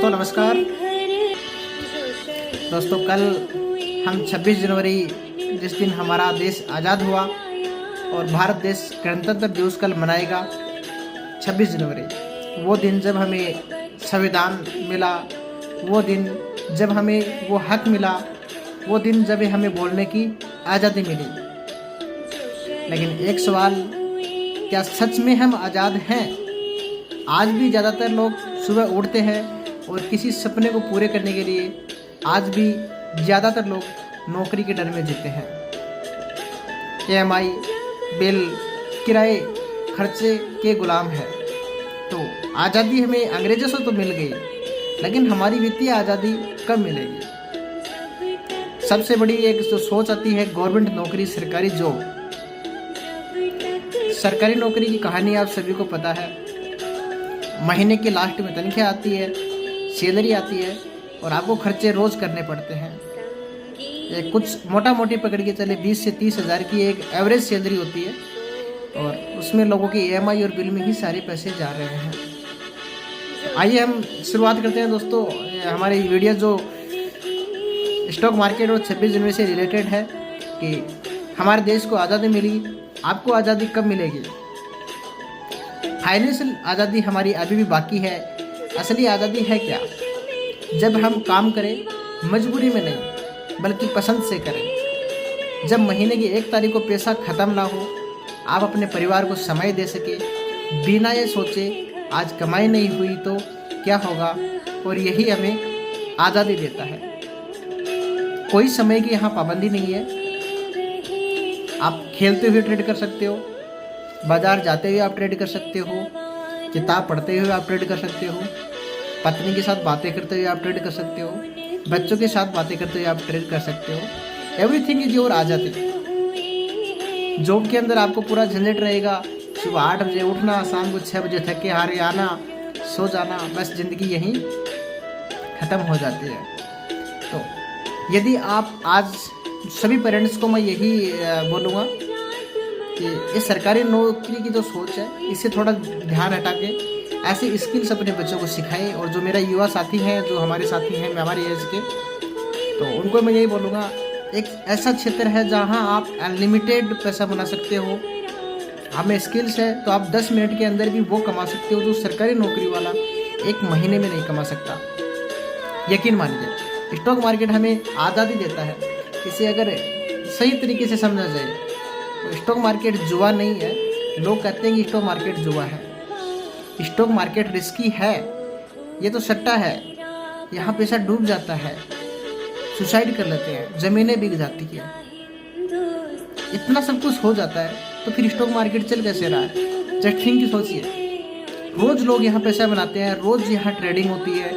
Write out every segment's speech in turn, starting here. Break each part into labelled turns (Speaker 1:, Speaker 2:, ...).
Speaker 1: दोस्तों नमस्कार। दोस्तों कल हम 26 जनवरी जिस दिन हमारा देश आज़ाद हुआ और भारत देश गणतंत्र दिवस कल मनाएगा 26 जनवरी, वो दिन जब हमें संविधान मिला, वो दिन जब हमें वो हक मिला, वो दिन जब हमें बोलने की आज़ादी मिली। लेकिन एक सवाल, क्या सच में हम आज़ाद हैं? आज भी ज़्यादातर लोग सुबह उठते हैं और किसी सपने को पूरे करने के लिए आज भी ज़्यादातर लोग नौकरी के डर में जीते हैं। EMI, बिल, किराए, खर्चे के गुलाम है। तो आज़ादी हमें अंग्रेज़ों से तो मिल गई, लेकिन हमारी वित्तीय आज़ादी कब मिलेगी? सबसे बड़ी एक जो सोच आती है गवर्नमेंट नौकरी, सरकारी जॉब। सरकारी नौकरी की कहानी आप सभी को पता है। महीने के लास्ट में तनख्वाह आती है, सैलरी आती है और आपको खर्चे रोज़ करने पड़ते हैं। कुछ मोटा मोटी पकड़ के चले 20 से 30 हज़ार की एक एवरेज सैलरी होती है और उसमें लोगों की EMI और बिल में ही सारे पैसे जा रहे हैं। आइए हम शुरुआत करते हैं दोस्तों। हमारी वीडियो जो स्टॉक मार्केट और 26 जनवरी से रिलेटेड है कि हमारे देश को आज़ादी मिली, आपको आज़ादी कब मिलेगी? फाइनेंशियल आज़ादी हमारी अभी भी बाकी है। असली आज़ादी है क्या? जब हम काम करें मजबूरी में नहीं बल्कि पसंद से करें। जब महीने की 1 तारीख को पैसा ख़त्म ना हो, आप अपने परिवार को समय दे सके, बिना ये सोचे आज कमाई नहीं हुई तो क्या होगा, और यही हमें आज़ादी देता है। कोई समय की यहाँ पाबंदी नहीं है। आप खेलते हुए ट्रेड कर सकते हो, बाजार जाते हुए आप ट्रेड कर सकते हो, किताब पढ़ते हुए आप ट्रेड कर सकते हो, पत्नी के साथ बातें करते हुए आप ट्रेड कर सकते हो, बच्चों के साथ बातें करते हुए आप ट्रेड कर सकते हो। एवरीथिंग इज योर आज़ादी। जॉब के अंदर आपको पूरा झंझट रहेगा, सुबह 8 बजे उठना, शाम को 6 बजे थके हारे आना, सो जाना, बस ज़िंदगी यहीं ख़त्म हो जाती है। तो यदि आप आज सभी पेरेंट्स को मैं यही बोलूँगा कि इस सरकारी नौकरी की जो सोच है इससे थोड़ा ध्यान हटा के ऐसे स्किल्स अपने बच्चों को सिखाएं। और जो मेरा युवा साथी हैं, जो हमारे साथी हैं हमारी एज के, तो उनको मैं यही बोलूँगा, एक ऐसा क्षेत्र है जहाँ आप अनलिमिटेड पैसा बना सकते हो। हमें स्किल्स है तो आप 10 मिनट के अंदर भी वो कमा सकते हो जो सरकारी नौकरी वाला 1 महीने में नहीं कमा सकता। यकीन मानिए, स्टॉक मार्केट हमें आज़ादी देता है। इसे अगर सही तरीके से समझा जाए तो स्टॉक मार्केट जुआ नहीं है। लोग कहते हैं कि स्टॉक मार्केट जुआ है। स्टॉक मार्केट रिस्की है, ये तो सट्टा है। यहाँ पैसा डूब जाता है, सुसाइड कर लेते हैं, ज़मीनें बिक जाती है, इतना सब कुछ हो जाता है। तो फिर स्टॉक मार्केट चल कैसे रहा है? जस्ट थिंक, सोचिए। रोज़ लोग यहाँ पैसा बनाते हैं, रोज़ यहाँ ट्रेडिंग होती है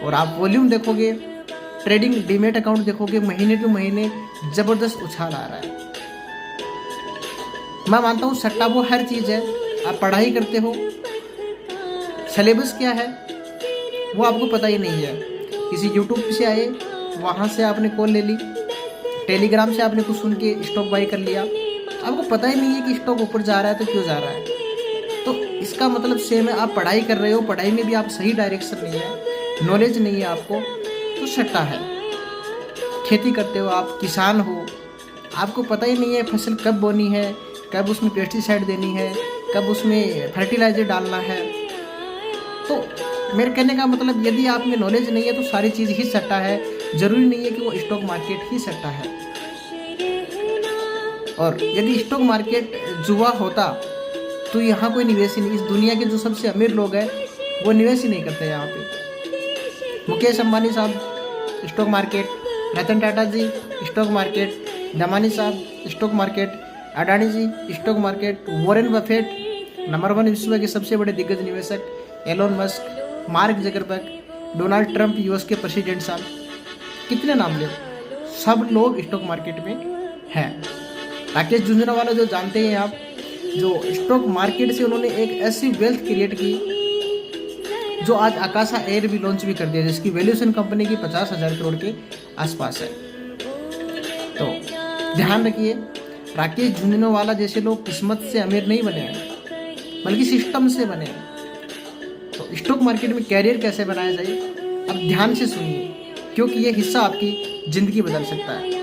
Speaker 1: और आप वॉल्यूम देखोगे, ट्रेडिंग डीमेट अकाउंट देखोगे, महीने टू महीने ज़बरदस्त उछाल आ रहा है। मैं मानता हूँ सट्टा वो हर चीज़ है। आप पढ़ाई करते हो, सिलेबस क्या है वो आपको पता ही नहीं है। किसी यूट्यूब से आए, वहाँ से आपने कॉल ले ली, टेलीग्राम से आपने कुछ सुन के स्टॉक बाई कर लिया, आपको पता ही नहीं है कि स्टॉक ऊपर जा रहा है तो क्यों जा रहा है। तो इसका मतलब सेम है, आप पढ़ाई कर रहे हो, पढ़ाई में भी आप सही डायरेक्शन नहीं है, नॉलेज नहीं है आपको, तो सट्टा है। खेती करते हो, आप किसान हो, आपको पता ही नहीं है फसल कब बोनी है, कब उसमें पेस्टिसाइड देनी है, कब उसमें फर्टिलाइजर डालना है। तो मेरे कहने का मतलब, यदि आप में नॉलेज नहीं है तो सारी चीज़ ही सट्टा है। ज़रूरी नहीं है कि वो स्टॉक मार्केट ही सट्टा है। और यदि स्टॉक मार्केट जुआ होता तो यहाँ कोई निवेश ही नहीं। इस दुनिया के जो सबसे अमीर लोग हैं वो निवेश ही नहीं करते यहाँ पे। मुकेश अंबानी साहब stock market, Ratan Tata ji stock market, Damani साहब stock market, Adani ji stock market, Warren Buffett number 1 विश्व के सबसे बड़े दिग्गज निवेशक, Elon Musk, Mark Zuckerberg, Donald Trump US के प्रेसिडेंट साहब, कितने नाम ले, सब लोग स्टॉक मार्केट में हैं। राकेश झुंझुनवाला जो जानते हैं आप, जो स्टॉक मार्केट से उन्होंने एक ऐसी वेल्थ क्रिएट की जो आज आकाशा एयर भी लॉन्च भी कर दिया, जिसकी वैल्यूएशन कंपनी की 50,000 करोड़ के आसपास है। तो ध्यान रखिए, राकेश झुंझुनवाला जैसे लोग किस्मत से अमीर नहीं बने हैं बल्कि सिस्टम से बने हैं। तो स्टॉक मार्केट में कैरियर कैसे बनाया जाए, अब ध्यान से सुनिए, क्योंकि ये हिस्सा आपकी ज़िंदगी बदल सकता है।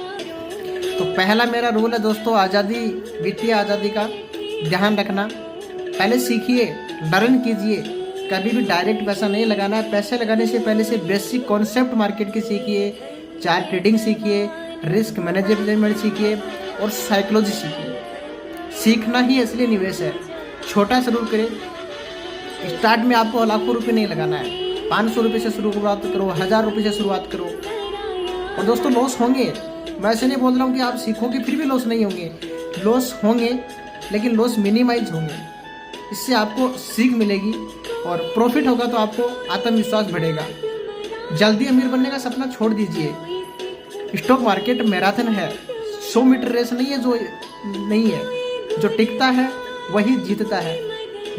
Speaker 1: तो पहला मेरा रूल है दोस्तों, आज़ादी, वित्तीय आज़ादी का ध्यान रखना। पहले सीखिए, लर्न कीजिए, कभी भी डायरेक्ट पैसा नहीं लगाना है। पैसे लगाने से पहले से बेसिक कॉन्सेप्ट मार्केट की सीखिए, चार्ट ट्रेडिंग सीखिए, रिस्क मैनेजमेंट सीखिए और साइकोलॉजी सीखिए। सीखना ही असली निवेश है। छोटा शुरू करें। स्टार्ट में आपको लाखों रुपए नहीं लगाना है, 500 रुपये से शुरुआत करो, 1000 रुपये से शुरुआत करो। और दोस्तों लॉस होंगे, मैं ऐसे नहीं बोल रहा हूँ कि आप सीखोगे फिर भी लॉस नहीं होंगे, लॉस होंगे, लेकिन लॉस मिनिमाइज होंगे। इससे आपको सीख मिलेगी और प्रॉफिट होगा तो आपको आत्मविश्वास बढ़ेगा। जल्दी अमीर बनने का सपना छोड़ दीजिए। स्टॉक मार्केट मैराथन है, 100 मीटर रेस नहीं है, जो नहीं है। जो टिकता है वही जीतता है।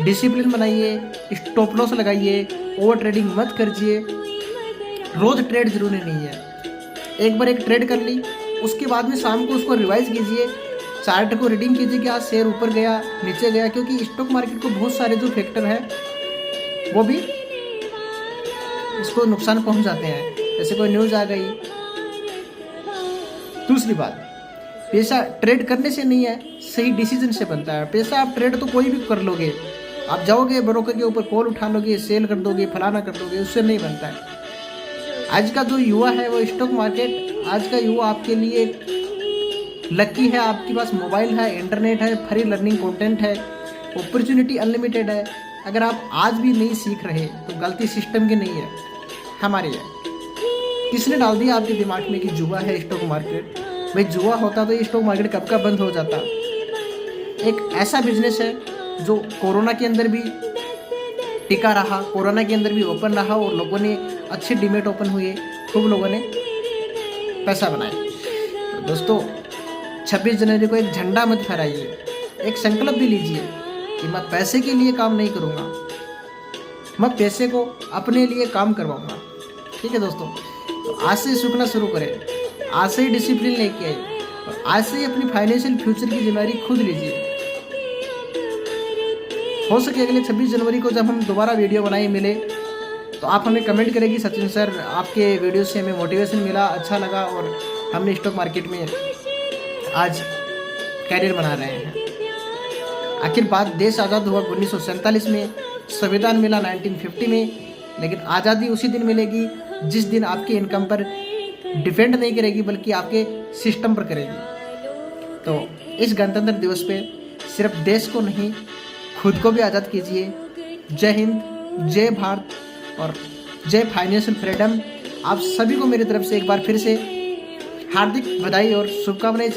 Speaker 1: डिसिप्लिन बनाइए, स्टॉप लॉस लगाइए, ओवर ट्रेडिंग मत करिए। रोज ट्रेड जरूरी नहीं है, एक बार एक ट्रेड कर ली, उसके बाद में शाम को उसको रिवाइज कीजिए, चार्ट को रीडिंग कीजिए कि आज शेयर ऊपर गया नीचे गया, क्योंकि स्टॉक मार्केट को बहुत सारे जो फैक्टर हैं वो भी इसको नुकसान पहुंच जाते हैं, जैसे कोई न्यूज़ आ गई। दूसरी बात, पैसा ट्रेड करने से नहीं है, सही डिसीजन से बनता है। पैसा आप ट्रेड तो कोई भी कर लोगे, आप जाओगे ब्रोकर के ऊपर कॉल उठा लोगे, सेल कर दोगे, फलाना कर दोगे, उससे नहीं बनता है। आज का जो युवा है वो स्टॉक मार्केट, आज का युवा आपके लिए लकी है। आपके पास मोबाइल है, इंटरनेट है, फ्री लर्निंग कंटेंट है, अपॉर्चुनिटी अनलिमिटेड है। अगर आप आज भी नहीं सीख रहे तो गलती सिस्टम की नहीं है, हमारी है। किसने डाल दिया आपके दिमाग में कि जुआ है स्टॉक मार्केट? भाई जुआ होता तो ये स्टॉक मार्केट कब का बंद हो जाता। एक ऐसा बिजनेस है जो कोरोना के अंदर भी टिका रहा, कोरोना के अंदर भी ओपन रहा और लोगों ने अच्छे डीमेट ओपन हुए, खूब लोगों ने पैसा बनाया। तो दोस्तों 26 जनवरी को एक झंडा मत फहराइए, एक संकल्प भी लीजिए कि मैं पैसे के लिए काम नहीं करूँगा, मैं पैसे को अपने लिए काम करवाऊँगा। ठीक है दोस्तों, तो आज से सीखना शुरू करें, आज से ही डिसिप्लिन लेके आइए और आज से ही अपनी फाइनेंशियल फ्यूचर की जिम्मेदारी खुद लीजिए। हो सके अगले 26 जनवरी को जब हम दोबारा वीडियो बनाए मिले तो आप हमें कमेंट करें कि सचिन सर आपके वीडियो से हमें मोटिवेशन मिला, अच्छा लगा और हमने स्टॉक मार्केट में आज कैरियर बना रहे हैं। आखिर बात देश आज़ाद हुआ 1947 में, संविधान मिला 1950 में, लेकिन आज़ादी उसी दिन मिलेगी जिस दिन आपके इनकम पर डिपेंड नहीं करेगी बल्कि आपके सिस्टम पर करेगी। तो इस गणतंत्र दिवस पे सिर्फ देश को नहीं, खुद को भी आज़ाद कीजिए। जय हिंद, जय भारत और जय फाइनेंशियल फ्रीडम। आप सभी को मेरी तरफ से एक बार फिर से हार्दिक बधाई और शुभकामनाएं।